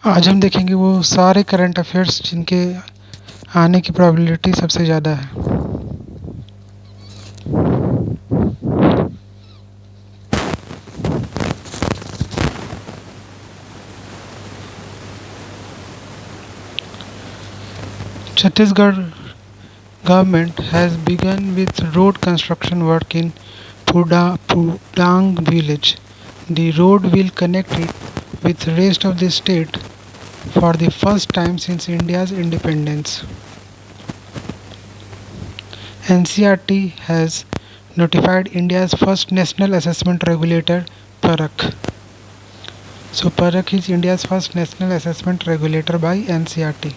आज हम देखेंगे वो सारे करंट अफेयर्स जिनके आने की प्रोबेबिलिटी सबसे ज़्यादा है। Chhattisgarh government has begun with road construction work in Pudang village. The road will connect it with rest of the state for the first time since India's independence. NCRT has notified India's first national assessment regulator, PARAK. So PARAK is India's first national assessment regulator by NCRT.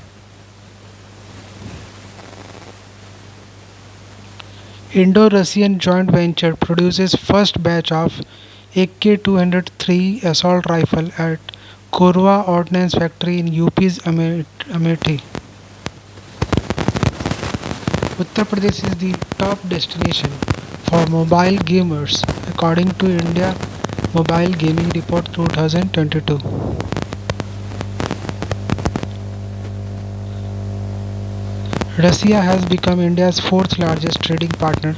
Indo-Russian joint venture produces first batch of AK-203 assault rifle at Korwa ordnance factory in UP's Amethi. Uttar Pradesh is the top destination for mobile gamers according to India Mobile Gaming Report 2022. Russia has become India's fourth largest trading partner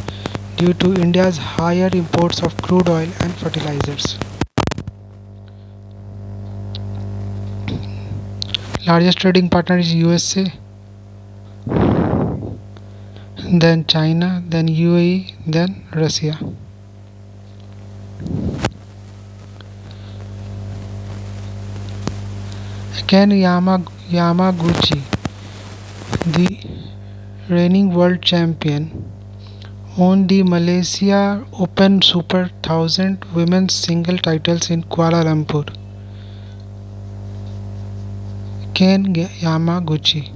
due to India's higher imports of crude oil and fertilizers. Largest trading partner is USA, then China, then UAE, then Russia. Again Yamaguchi, the reigning world champion, won the Malaysia Open Super 1000 women's single titles in Kuala Lumpur. Ken Yamaguchi.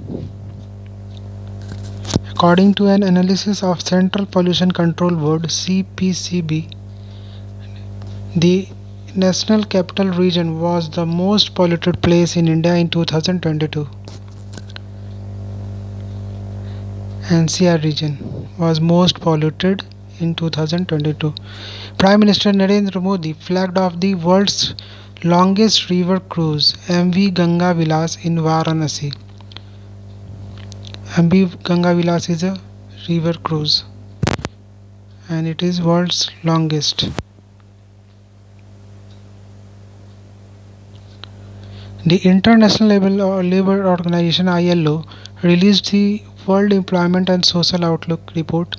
According to an analysis of Central Pollution Control Board (CPCB), the National Capital Region was the most polluted place in India in 2022. NCR region was most polluted in 2022. Prime Minister Narendra Modi flagged off the world's longest river cruise MV Ganga Vilas in Varanasi. MV Ganga Vilas is a river cruise and it is world's longest. The International Labour Organization ILO released the World Employment and Social Outlook Report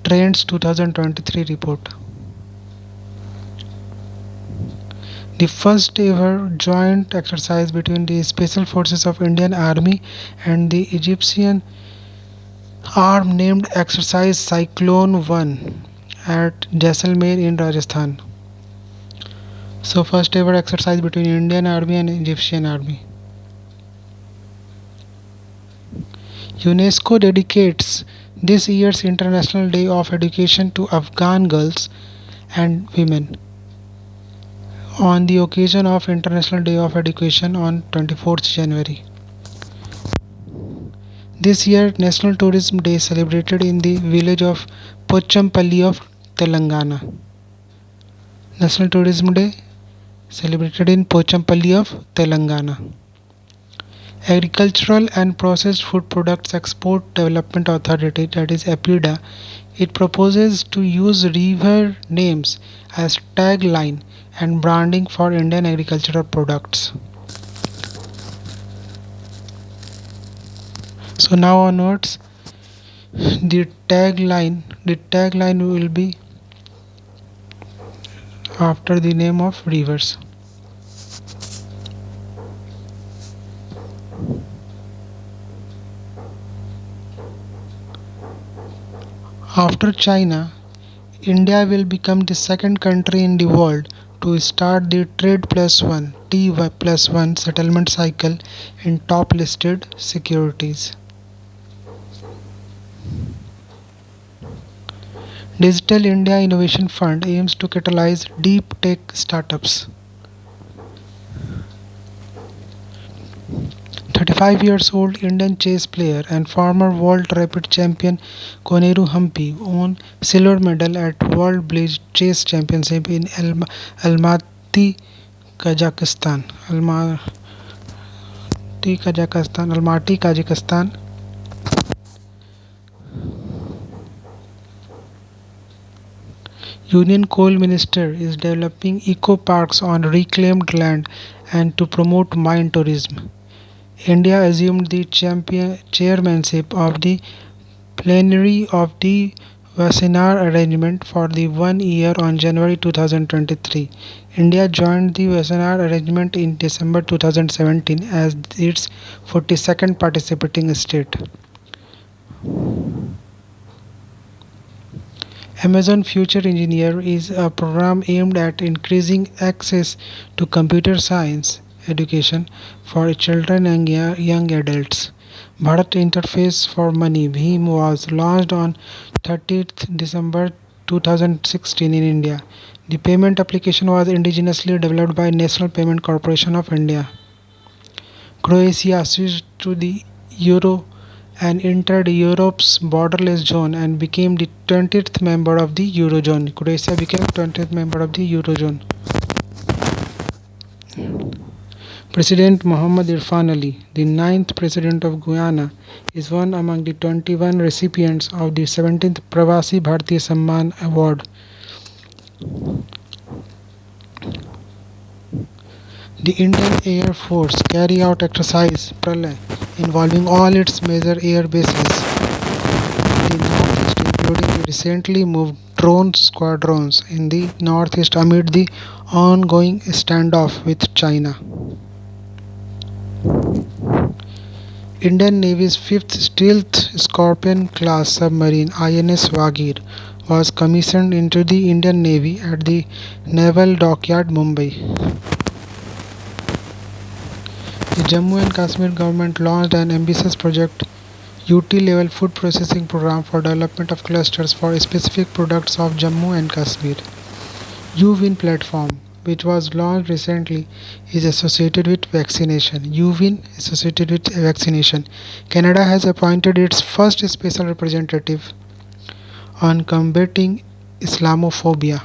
Trends 2023 report. The first ever joint exercise between the Special Forces of Indian Army and the Egyptian arm named Exercise Cyclone 1 at Jaisalmer in Rajasthan. So first ever exercise between Indian Army and Egyptian Army. UNESCO dedicates this year's International Day of Education to Afghan girls and women on the occasion of International Day of Education on 24th January. This year National Tourism Day celebrated in the village of Pochampalli of Telangana. National Tourism Day celebrated in Pochampalli of Telangana. Agricultural and Processed Food Products Export Development Authority, that is APIDA, it proposes to use river names as tagline and branding for Indian agricultural products. So now onwards, the tagline will be after the name of rivers. After China, India will become the second country in the world to start the Trade Plus One (T+1) settlement cycle in top listed securities. Digital India Innovation Fund aims to catalyze deep tech startups. 35 years old Indian chess player and former world rapid champion Koneru Humphrey won silver medal at World Blitz Chess Championship in Almaty, Kazakhstan. Almaty, Kazakhstan. Union Coal Minister is developing eco parks on reclaimed land and to promote mine tourism. India assumed the chairmanship of the plenary of the Wassenaar Arrangement for the 1 year on January 2023. India joined the Wassenaar Arrangement in December 2017 as its 42nd participating state. Amazon Future Engineer is a program aimed at increasing access to computer science education for children and young adults. Bharat Interface for Money (BHIM) was launched on 30th December 2016 in India. The payment application was indigenously developed by National Payment Corporation of India. Croatia switched to the euro and entered Europe's borderless zone and became the 20th member of the Eurozone. Croatia became 20th member of the Eurozone. President Mohammad Irfan Ali, the ninth President of Guyana, is one among the 21 recipients of the 17th Pravasi Bharatiya Samman Award. The Indian Air Force carry out exercise Pralay involving all its major air bases in the northeast, including the recently moved drone squadrons in the northeast amid the ongoing standoff with China. Indian Navy's 5th Stealth Scorpion class submarine INS Wagir was commissioned into the Indian Navy at the Naval Dockyard, Mumbai. The Jammu and Kashmir government launched an ambitious project UT-level food processing program for development of clusters for specific products of Jammu and Kashmir. UWIN platform, which was launched recently, is associated with vaccination. UWIN associated with vaccination. Canada has appointed its first special representative on combating Islamophobia.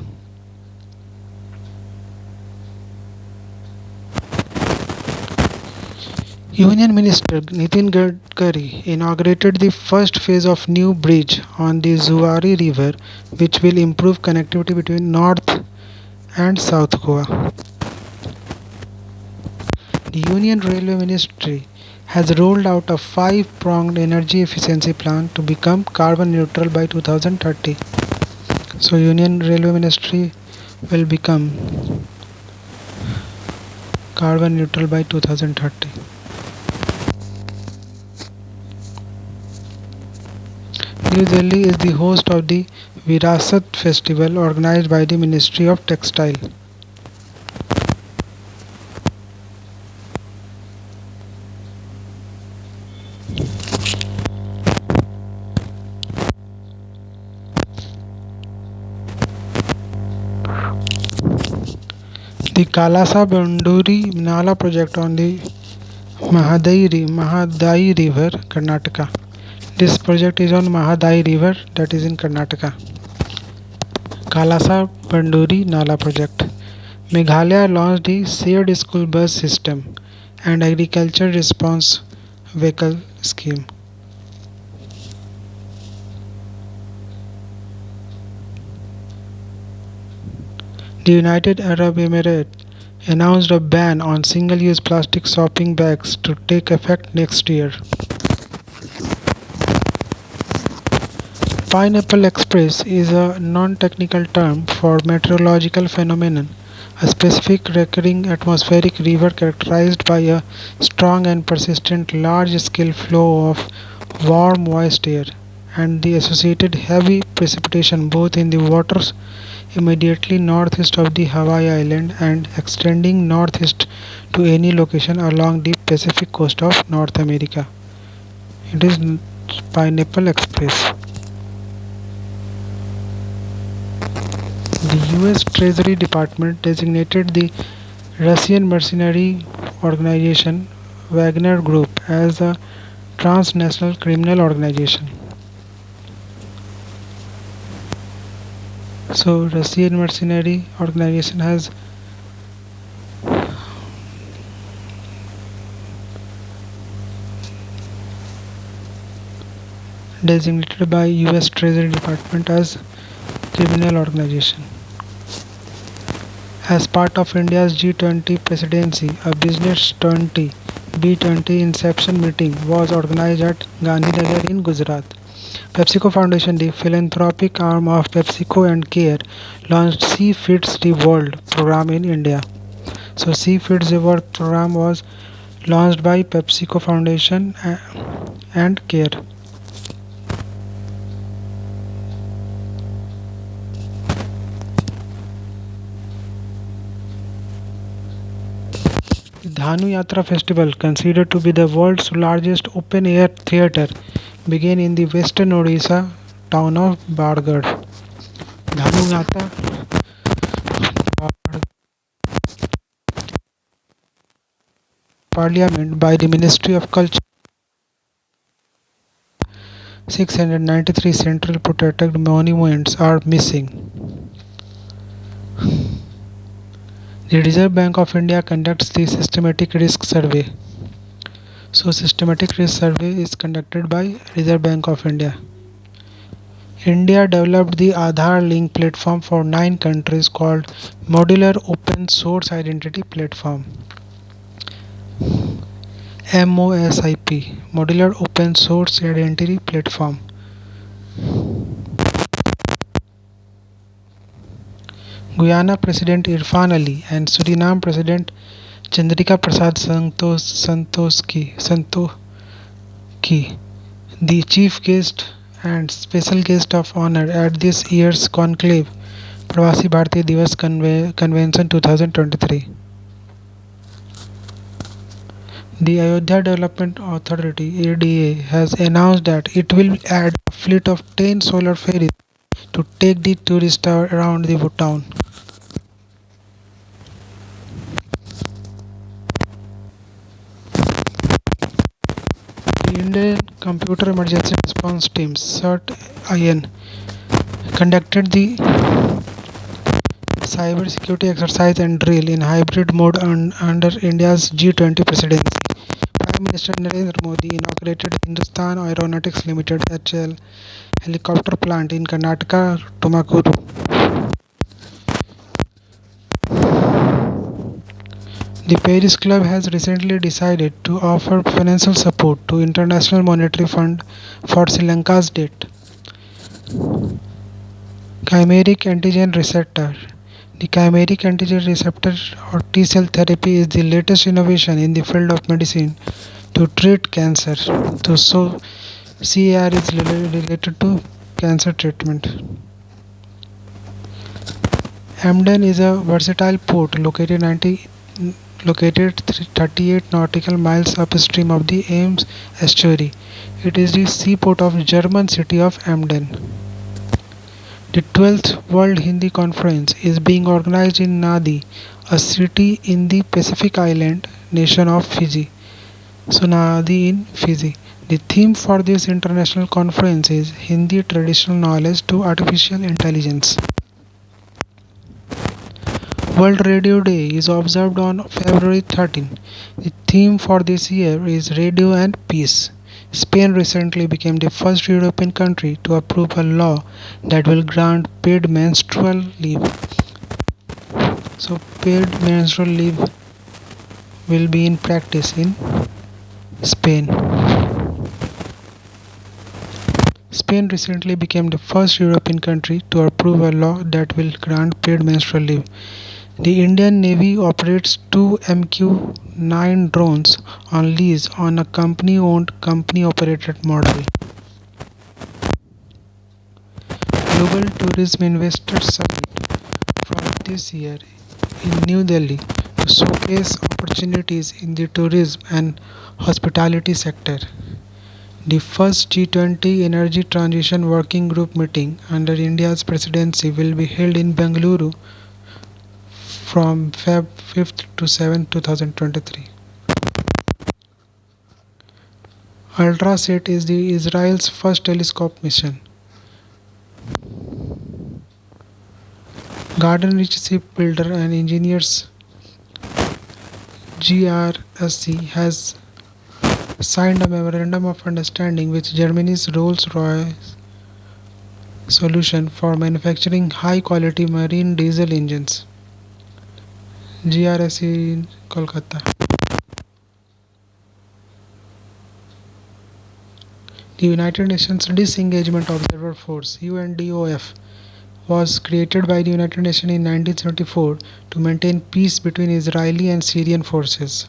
Union Minister Nitin Gadkari inaugurated the first phase of new bridge on the Zuari River, which will improve connectivity between North and South Goa. The Union Railway Ministry has rolled out a 5-pronged energy efficiency plan to become carbon neutral by 2030. So Union Railway Ministry will become carbon neutral by 2030. New Delhi is the host of the Virasat Festival organized by the Ministry of Textile. The Kalasa Banduri Nala project on the Mahadai River, Karnataka. This project is on Mahadai River, that is in Karnataka. Kalasa Banduri Nala project. Meghalaya launched the shared school bus system and agriculture response vehicle scheme. The United Arab Emirates announced a ban on single-use plastic shopping bags to take effect next year. Pineapple Express is a non-technical term for meteorological phenomenon, a specific recurring atmospheric river characterized by a strong and persistent large-scale flow of warm moist air and the associated heavy precipitation both in the waters immediately northeast of the Hawaii Island and extending northeast to any location along the Pacific coast of North America. It is Pineapple Express. The US Treasury Department designated the Russian mercenary organization Wagner Group as a transnational criminal organization. So, Russian mercenary organization has designated by US Treasury Department as criminal organization. As part of India's G20 presidency, a Business 20 B20 inception meeting was organized at Gandhinagar in Gujarat. PepsiCo Foundation, the philanthropic arm of PepsiCo and Care, launched Sea Feeds the World program in India. So, Sea Feeds the World program was launched by PepsiCo Foundation and Care. The Dhanu Yatra Festival, considered to be the world's largest open-air theatre, began in the western Odisha town of Bargarh. Dhanu Yatra Parliament by the Ministry of Culture. 693 central protected monuments are missing. The Reserve Bank of India conducts the Systematic Risk Survey. So, Systematic Risk Survey is conducted by Reserve Bank of India. India developed the Aadhaar link platform for 9 countries called Modular Open Source Identity Platform. MOSIP, Modular Open Source Identity Platform. Guyana President Irfan Ali and Suriname President Chandrika Prasad Santoki, the chief guest and special guest of honor at this year's conclave, Pravasi Bharatiya Divas Convention 2023. The Ayodhya Development Authority ADA has announced that it will add a fleet of 10 solar ferries to take the tourists around the town. The Indian Computer Emergency Response Team (CERT-IN) conducted the cyber security exercise and drill in hybrid mode under India's G20 presidency. Prime Minister Narendra Modi inaugurated Hindustan Aeronautics Limited (HAL) helicopter plant in Karnataka, Tumakuru. The Paris Club has recently decided to offer financial support to International Monetary Fund for Sri Lanka's debt. Chimeric antigen receptor. The chimeric antigen receptor or T cell therapy is the latest innovation in the field of medicine to treat cancer. So CAR is related to cancer treatment. Emden is a versatile port located 38 nautical miles upstream of the Ems estuary. It is the seaport of the German city of Emden. The 12th World Hindi Conference is being organized in Nadi, a city in the Pacific island nation of Fiji. So, Nadi in Fiji. The theme for this international conference is Hindi Traditional Knowledge to Artificial Intelligence. World Radio Day is observed on February 13. The theme for this year is Radio and Peace. Spain recently became the first European country to approve a law that will grant paid menstrual leave. So, paid menstrual leave will be in practice in Spain. Spain recently became the first European country to approve a law that will grant paid menstrual leave. The Indian Navy operates 2 MQ-9 drones on lease on a company-owned, company-operated model. Global Tourism Investors Summit from this year in New Delhi to showcase opportunities in the tourism and hospitality sector. The first G20 Energy Transition Working Group meeting under India's presidency will be held in Bengaluru from Feb 5th to 7th, 2023. ULTRASAT is the Israel's first telescope mission. Garden Rich Shipbuilder and Engineers GRSC has signed a memorandum of understanding with Germany's Rolls-Royce solution for manufacturing high-quality marine diesel engines. GRSE in Kolkata. The United Nations Disengagement Observer Force (UNDOF) was created by the United Nations in 1974 to maintain peace between Israeli and Syrian forces.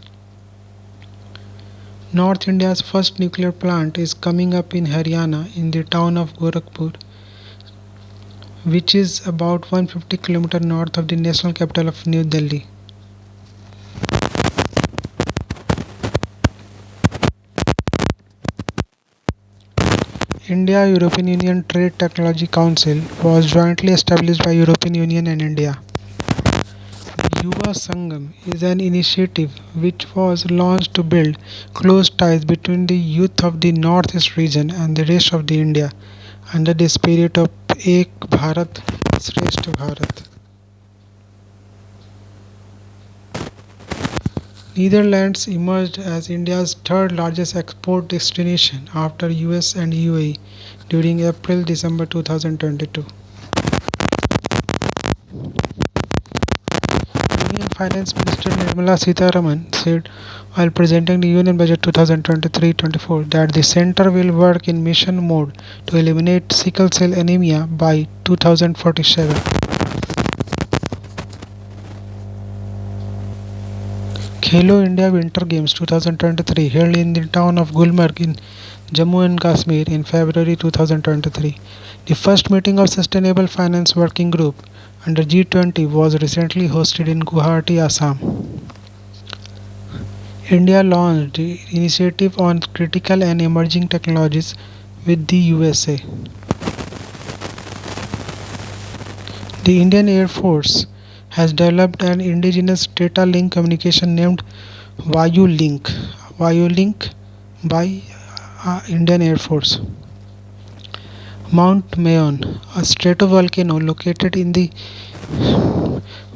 North India's first nuclear plant is coming up in Haryana in the town of Gorakhpur, which is about 150 km north of the national capital of New Delhi. India-European Union Trade Technology Council was jointly established by European Union and India. The Yuva Sangam is an initiative which was launched to build close ties between the youth of the Northeast region and the rest of the India under the spirit of Ek Bharat Shrestha Bharat. Netherlands emerged as India's third largest export destination after US and UAE during April-December 2022. Union Finance Minister Nirmala Sitharaman said while presenting the Union Budget 2023-24 that the centre will work in mission mode to eliminate sickle cell anemia by 2047. Khelo India Winter Games 2023 held in the town of Gulmarg in Jammu and Kashmir in February 2023. The first meeting of Sustainable Finance Working Group under G20 was recently hosted in Guwahati, Assam. India launched the initiative on critical and emerging technologies with the USA. The Indian Air Force has developed an indigenous data link communication named VayuLink by Indian Air Force. Mount Mayon, a stratovolcano located in the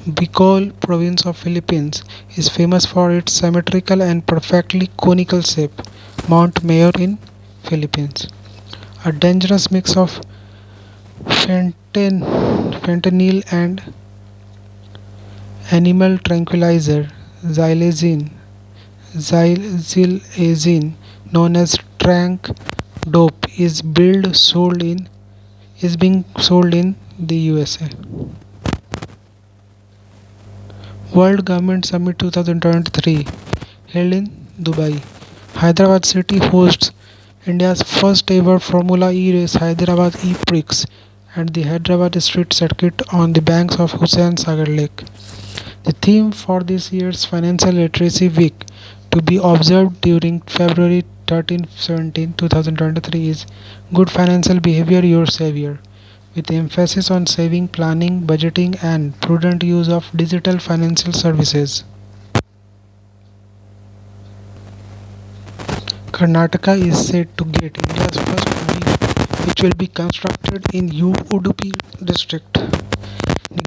Bicol province of Philippines, is famous for its symmetrical and perfectly conical shape. Mount Mayon in Philippines. A dangerous mix of fentanyl and animal tranquilizer xylazine known as trank dope is being sold in the USA. World Government Summit 2023 held in Dubai. Hyderabad city hosts India's first ever Formula E race, Hyderabad E-Prix, at the Hyderabad Street Circuit on the banks of Hussain Sagar Lake. The theme for this year's Financial Literacy Week, to be observed during February 13-17, 2023, is Good Financial Behavior Your Savior, with emphasis on saving, planning, budgeting, and prudent use of digital financial services. Karnataka is set to get India's first bridge, which will be constructed in Udupi district. The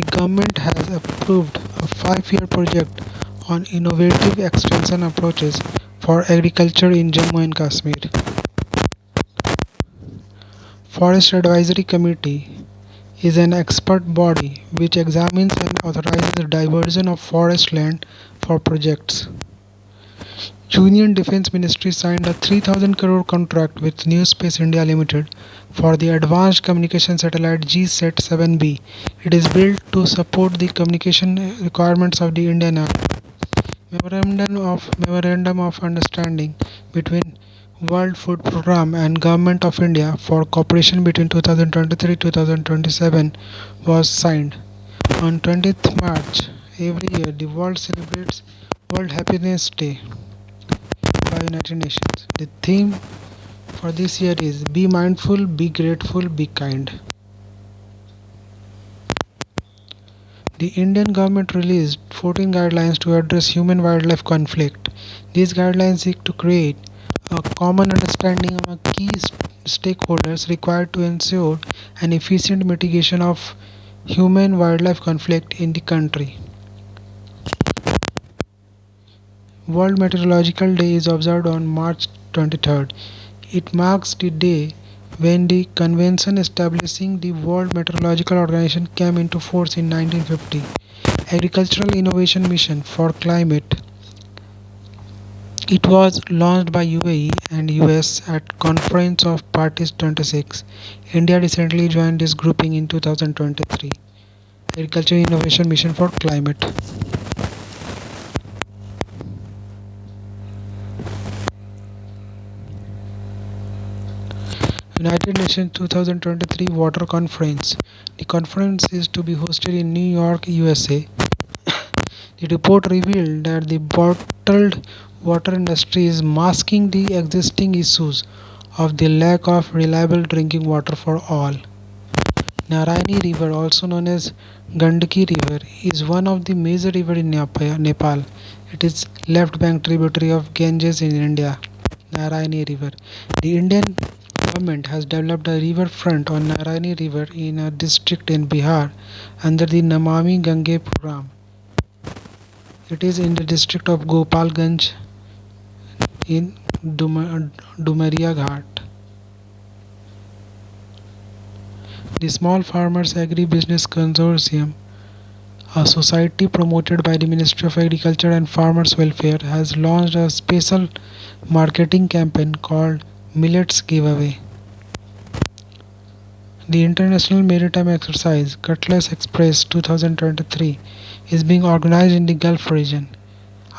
government has approved a 5-year project on innovative extension approaches for agriculture in Jammu and Kashmir. Forest Advisory Committee is an expert body which examines and authorizes the diversion of forest land for projects. Union Defence Ministry signed a 3,000 crore contract with NewSpace India Limited for the Advanced Communication Satellite GSAT 7B. It is built to support the communication requirements of the Indian Army. Memorandum of Understanding between World Food Programme and Government of India for cooperation between 2023-2027 was signed. On 20th March every year, the world celebrates World Happiness Day by United Nations. The theme for this year is Be Mindful, Be Grateful, Be Kind. The Indian government released 14 guidelines to address human-wildlife conflict. These guidelines seek to create a common understanding among key stakeholders required to ensure an efficient mitigation of human-wildlife conflict in the country. World Meteorological Day is observed on March 23rd. It marks the day when the convention establishing the World Meteorological Organization came into force in 1950. Agricultural Innovation Mission for Climate. It was launched by UAE and US at Conference of Parties 26. India recently joined this grouping in 2023. Agricultural Innovation Mission for Climate. United Nations 2023 Water Conference. The conference is to be hosted in New York, USA. The report revealed that the bottled water industry is masking the existing issues of the lack of reliable drinking water for all. Narayani River, also known as Gandaki River, is one of the major rivers in Nepal. It is left bank tributary of Ganges in India. Narayani River. The Indian government has developed a riverfront on Narayani River in a district in Bihar under the Namami Gange program. It is in the district of Gopalganj in Dumaria Ghat. The Small Farmers Agri-Business Consortium, a society promoted by the Ministry of Agriculture and Farmers Welfare, has launched a special marketing campaign called Millets Giveaway. The International Maritime Exercise Cutlass Express 2023 is being organized in the Gulf region.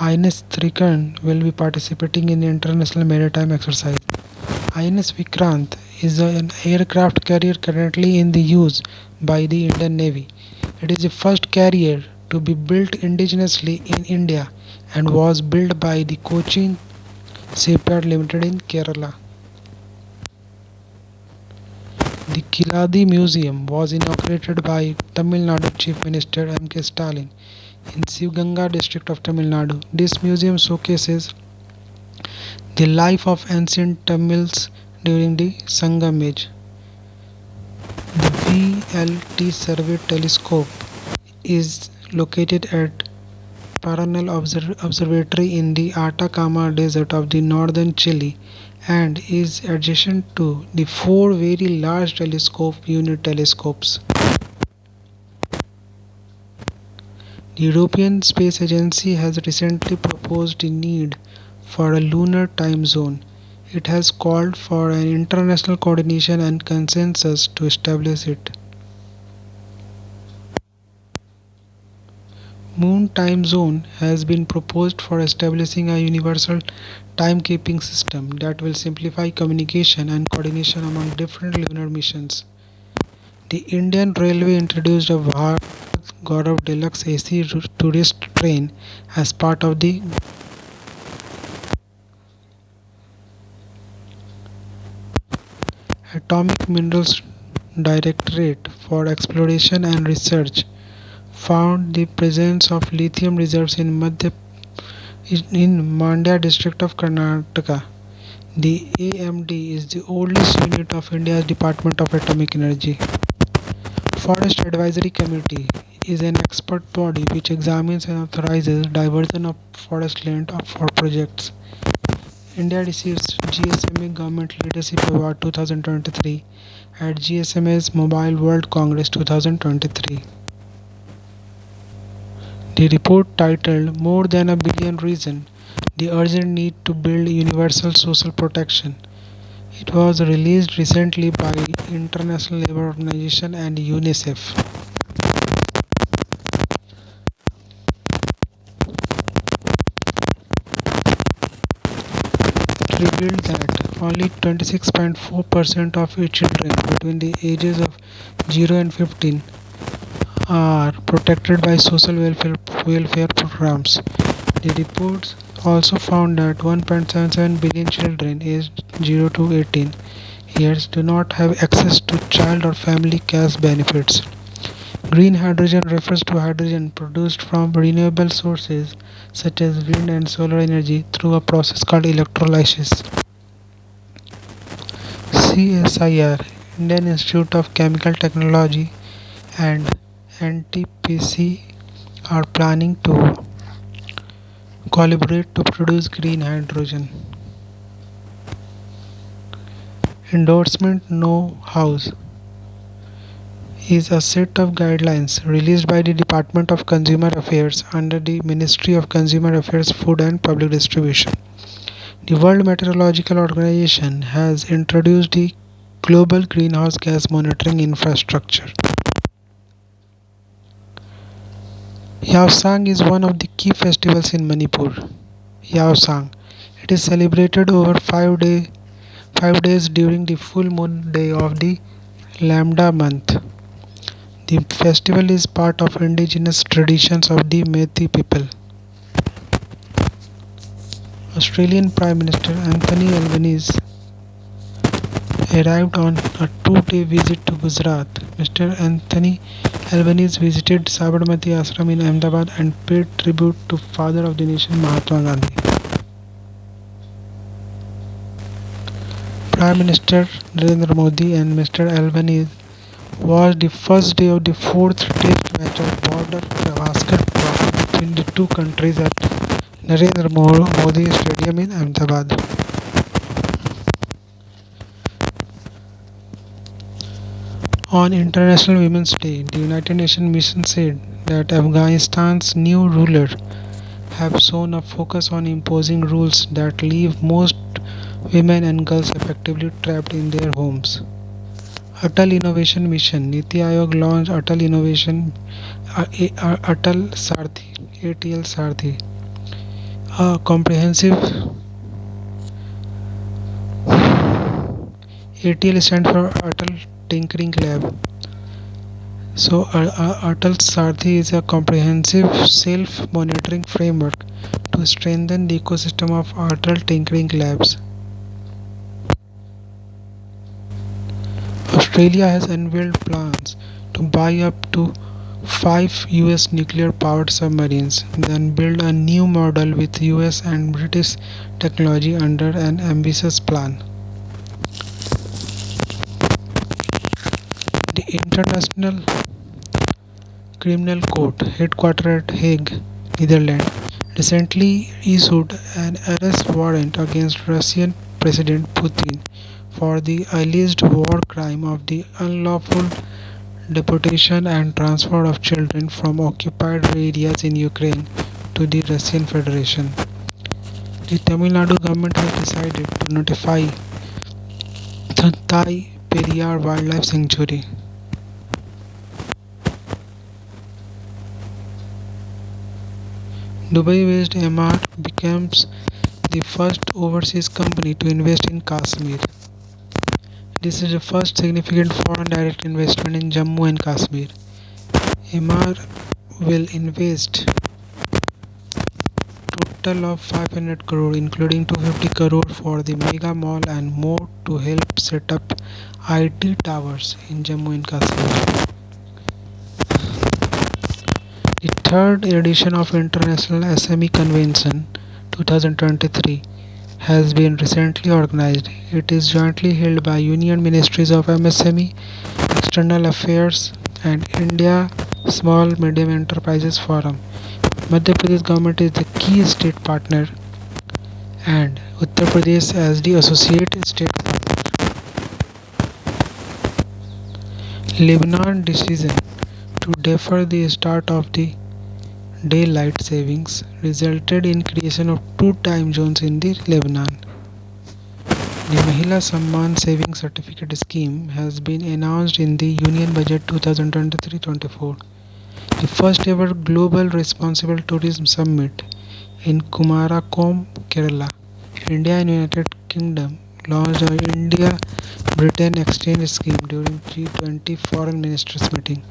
INS Trikarn will be participating in the International Maritime Exercise. INS Vikrant is an aircraft carrier currently in the use by the Indian Navy. It is the first carrier to be built indigenously in India and was built by the Cochin Shipyard Limited in Kerala. The Kiladi Museum was inaugurated by Tamil Nadu Chief Minister M.K. Stalin in Sivganga district of Tamil Nadu. This museum showcases the life of ancient Tamils during the Sangam age. The VLT Survey Telescope is located at Paranal Observatory in the Atacama Desert of the northern Chile and is adjacent to the four very large telescope unit telescopes. The European Space Agency has recently proposed the need for a lunar time zone. It has called for an international coordination and consensus to establish it. Moon time zone has been proposed for establishing a universal timekeeping system that will simplify communication and coordination among different lunar missions. The Indian Railway introduced a Bharat Gaurav Deluxe AC tourist train as part of the Atomic Minerals Directorate for Exploration and Research found the presence of lithium reserves in Mandya district of Karnataka. The AMD is the oldest unit of India's Department of Atomic Energy. Forest Advisory Committee is an expert body which examines and authorizes diversion of forest land for projects. India receives GSMA Government Leadership Award 2023 at GSMA's Mobile World Congress 2023. The report titled More Than a Billion Reasons: The Urgent Need to Build Universal Social Protection. It was released recently by International Labour Organization and UNICEF. It revealed that only 26.4% of children between the ages of 0 and 15 are protected by social welfare programs. The reports also found that 1.77 billion children aged 0 to 18 years do not have access to child or family cash benefits. Green hydrogen refers to hydrogen produced from renewable sources such as wind and solar energy through a process called electrolysis. CSIR, Indian Institute of Chemical Technology, and NTPC are planning to collaborate to produce green hydrogen. Endorsement Know-Hows is a set of guidelines released by the Department of Consumer Affairs under the Ministry of Consumer Affairs, Food and Public Distribution. The World Meteorological Organization has introduced the Global Greenhouse Gas Monitoring Infrastructure. Yaosang is one of the key festivals in Manipur. Yaosang. It is celebrated over 5 days during the full moon day of the Lambda month. The festival is part of indigenous traditions of the Amethi people. Australian Prime Minister Anthony Albanese arrived on a 2-day visit to Gujarat. Mr. Anthony Albanese visited Sabarmati Ashram in Ahmedabad and paid tribute to Father of the Nation Mahatma Gandhi. Prime Minister Narendra Modi and Mr. Albanese was the first day of the 4th test match of border Gavaskar Trophy between the two countries at Narendra Modi Stadium in Ahmedabad. On International Women's Day, the United Nations mission said that Afghanistan's new ruler have shown a focus on imposing rules that leave most women and girls effectively trapped in their homes. Atal Innovation Mission Niti Aayog launched Atal Innovation Atal Sarthi ATL Sarthi, a comprehensive ATL stands for Atal Tinkering Lab. So Atal Sarthi is a comprehensive self-monitoring framework to strengthen the ecosystem of Atal Tinkering Labs. Australia has unveiled plans to buy up to 5 US nuclear-powered submarines, then build a new model with US and British technology under an ambitious plan. The International Criminal Court, headquartered at Hague, Netherlands, recently issued an arrest warrant against Russian President Putin for the alleged war crime of the unlawful deportation and transfer of children from occupied areas in Ukraine to the Russian Federation. The Tamil Nadu government has decided to notify the Thai Periyar Wildlife Sanctuary. Dubai-based MR becomes the first overseas company to invest in Kashmir. This is the first significant foreign direct investment in Jammu and Kashmir. MR will invest total of 500 crore including 250 crore for the mega mall and more to help set up IT towers in Jammu and Kashmir. The third edition of International AxEMU Convention 2023 has been recently organized. It is jointly held by Union Ministries of MSME, External Affairs and India Small Medium Enterprises Forum. Madhya Pradesh government is the key state partner and Uttar Pradesh as the associate state partner. Lebanon decision to defer the start of the daylight savings resulted in creation of 2 time zones in the Lebanon. The Mahila Samman Savings Certificate Scheme has been announced in the Union Budget 2023-24. The first ever Global Responsible Tourism Summit in Kumarakom, Kerala, India and United Kingdom launched a India-Britain exchange scheme during G20 Foreign Ministers meeting.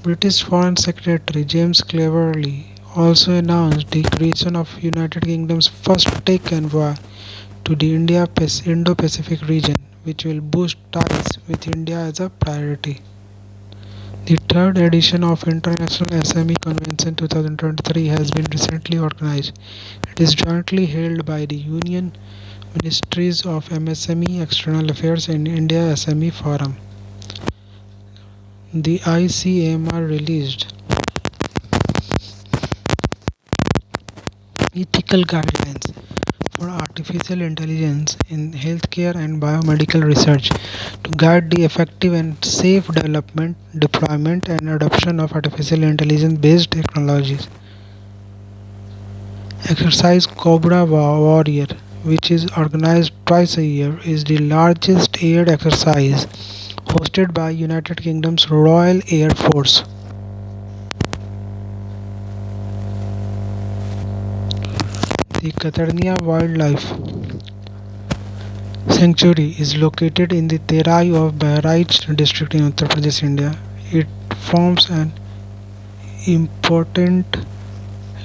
British Foreign Secretary James Cleverly also announced the creation of United Kingdom's first tech envoy to the Indo-Pacific region, which will boost ties with India as a priority. The third edition of International AxEMU Convention 2023 has been recently organized. It is jointly held by the Union Ministries of MSME, External Affairs and India AxEMU Forum. The ICMR released ethical guidelines for artificial intelligence in healthcare and biomedical research to guide the effective and safe development, deployment, and adoption of artificial intelligence based technologies. Exercise Cobra Warrior, which is organized twice a year, is the largest air exercise hosted by United Kingdom's Royal Air Force. The Katarnia Wildlife Sanctuary is located in the Terai of Bahraich district in Uttar Pradesh, India. It forms an important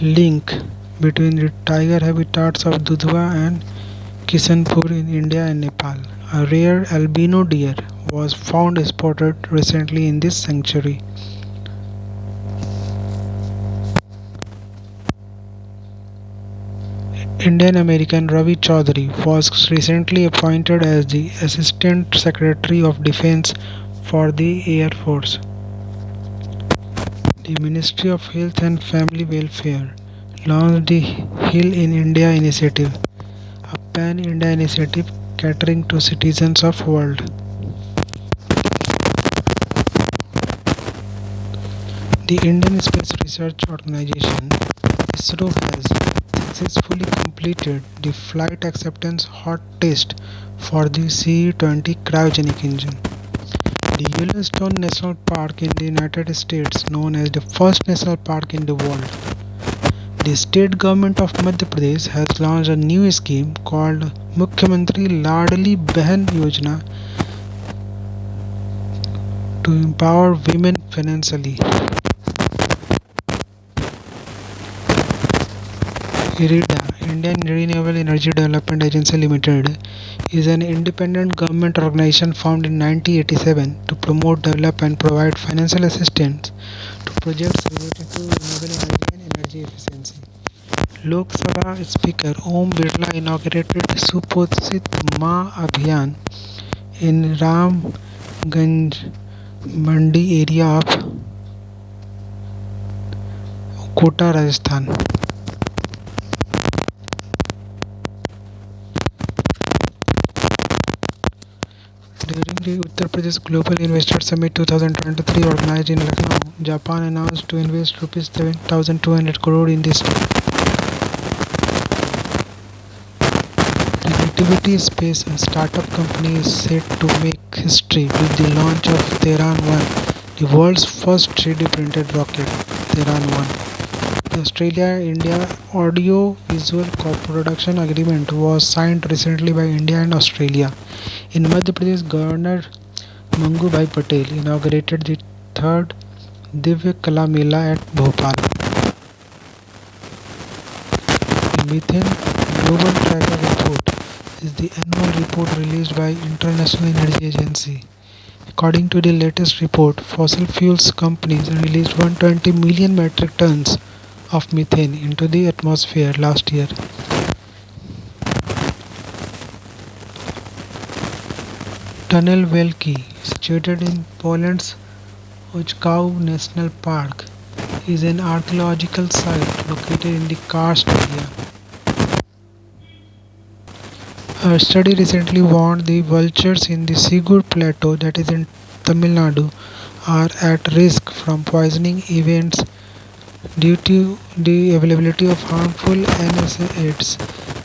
link between the tiger habitats of Dudhwa and Kishanpur in India and Nepal. A rare albino deer was found spotted recently in this sanctuary. Indian American Ravi Chaudhary was recently appointed as the Assistant Secretary of Defense for the Air Force. The Ministry of Health and Family Welfare launched the Heal in India initiative, a pan-India initiative catering to citizens of world. The Indian Space Research Organization ISRO has successfully completed the flight acceptance hot test for the C-20 cryogenic engine. The Yellowstone National Park in the United States, known as the first national park in the world. The state government of Madhya Pradesh has launched a new scheme called Mukhyamantri Ladli Behan Yojana to empower women financially. IREDA, Indian Renewable Energy Development Agency Limited, is an independent government organization formed in 1987 to promote, develop and provide financial assistance to projects related to renewable energy and energy efficiency. Lok Sabha Speaker Om Birla inaugurated Suposit Ma Abhiyan in Ramganj Mandi area of Kota, Rajasthan. During the Uttar Pradesh Global Investor Summit 2023 organized in Lucknow, Japan announced to invest Rs 7,200 crore in this state. The Nativity Space, a startup company, is set to make history with the launch of Terran 1, the world's first 3D printed rocket, Terran 1. The Australia-India audio-visual co-production agreement was signed recently by India and Australia. In Madhya Pradesh, Governor Mangubhai Patel inaugurated the third Divya Kala Mela at Bhopal. The Methane Global Tracker Report is the annual report released by International Energy Agency. According to the latest report, fossil fuels companies released 120 million metric tons of methane into the atmosphere last year. Tunnel Wielkie, situated in Poland's Ojkał National Park, is an archaeological site located in the karst area. A study recently warned the vultures in the Sigur Plateau, that is in Tamil Nadu, are at risk from poisoning events due to the availability of harmful NSAIDs,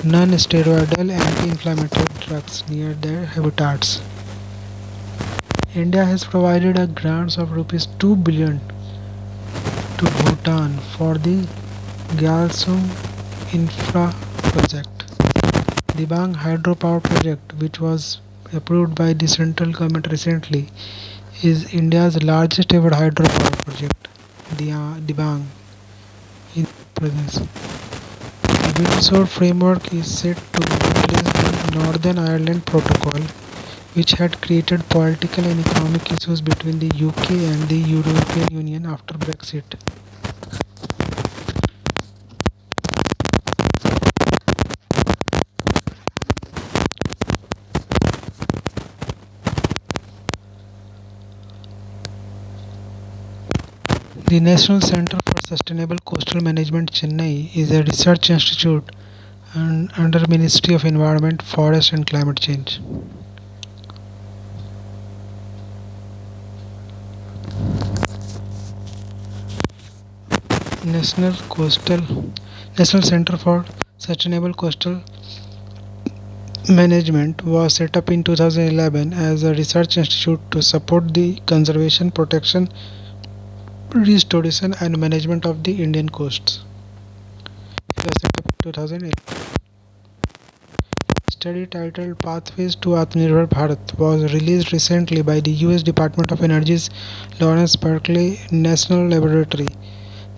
non-steroidal anti-inflammatory drugs, near their habitats. India has provided a grants of Rs 2 billion to Bhutan for the Gyalsum Infra project. The Dibang hydropower project, which was approved by the central government recently, is India's largest ever hydropower project. Dibang in Pradesh. The Windsor Framework is set to replace the Northern Ireland Protocol, which had created political and economic issues between the UK and the European Union after Brexit. The National Center for Sustainable Coastal Management Chennai is a research institute under Ministry of Environment, Forest and Climate Change. National Coastal National Center for Sustainable Coastal Management was set up in 2011 as a research institute to support the conservation, protection, restoration and management of the Indian coasts. It was set up in 2011. Study titled Pathways to Atmanirbhar Bharat was released recently by the US Department of Energy's Lawrence Berkeley National Laboratory.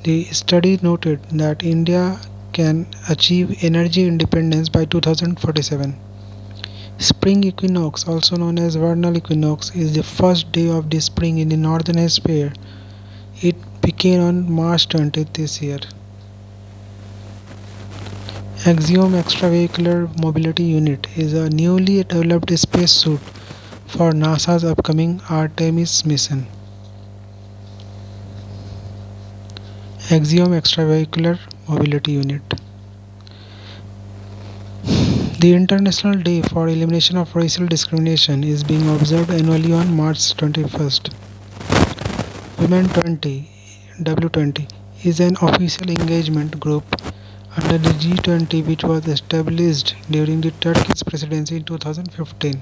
The study noted that India can achieve energy independence by 2047. Spring equinox, also known as vernal equinox, is the first day of the spring in the northern hemisphere. It began on March 20th this year. Axiom Extravehicular Mobility Unit is a newly developed spacesuit for NASA's upcoming Artemis mission. Axiom Extravehicular Mobility Unit. The International Day for Elimination of Racial Discrimination is being observed annually on March 21st. Women 20 W20 is an official engagement group under the G20 which was established during the Turkish presidency in 2015.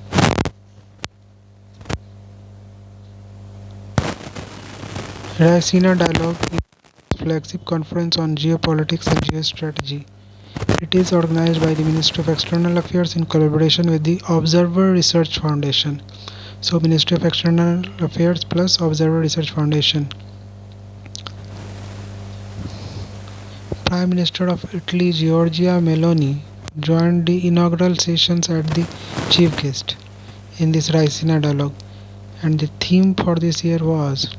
Raisina Dialogue is a flagship conference on geopolitics and geostrategy. It is organized by the Ministry of External Affairs in collaboration with the Observer Research Foundation. So Ministry of External Affairs plus Observer Research Foundation. Prime Minister of Italy Giorgia Meloni joined the inaugural sessions as the chief guest in this Raisina Dialogue, and the theme for this year was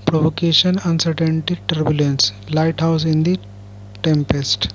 Provocation, Uncertainty, Turbulence, Lighthouse in the Tempest.